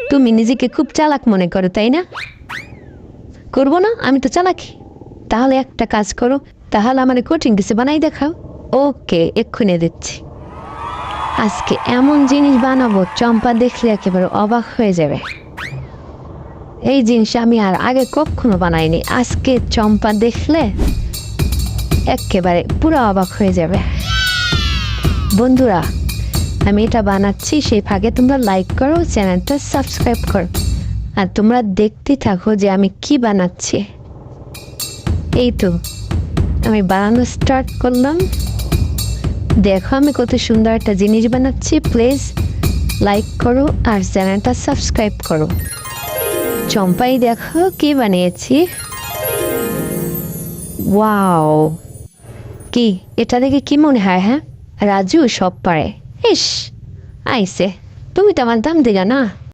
তুমি নিজেকে খুব চালাক মনে করো তাই না? করবো না, আমি তো চালাকি। তাহলে একটা কাজ করো, তাহলে আমার কোচিং কিছু বানাই দেখাও। ওকে, এক্ষুনি দিচ্ছি। আজকে এমন জিনিস বানাবো চম্পা দেখলে একেবারে অবাক হয়ে যাবে। এই জিনিস আমি আর আগে কখনো বানাইনি, আজকে চম্পা দেখলে একেবারে পুরো অবাক হয়ে যাবে। বন্ধুরা, আমি এটা বানাচ্ছি, সেই ফাঁকে তোমরা লাইক করো, চ্যানেলটা সাবস্ক্রাইব করো, আর তোমরা দেখতে থাকো যে আমি কি বানাচ্ছি। এই তো আমি বানানো স্টার্ট করলাম। দেখো আমি কত সুন্দর একটা জিনিস বানাচ্ছি। প্লিজ লাইক করো আর চ্যানেলটা সাবস্ক্রাইব করো। চম্পাই দেখো কি বানিয়েছি। ওয়াও, কি এটা দেখে কি মনে হয়? হ্যাঁ, রাজু সব পারে। ইস, আইসে, তুমি তো আমার দাম দিলা না।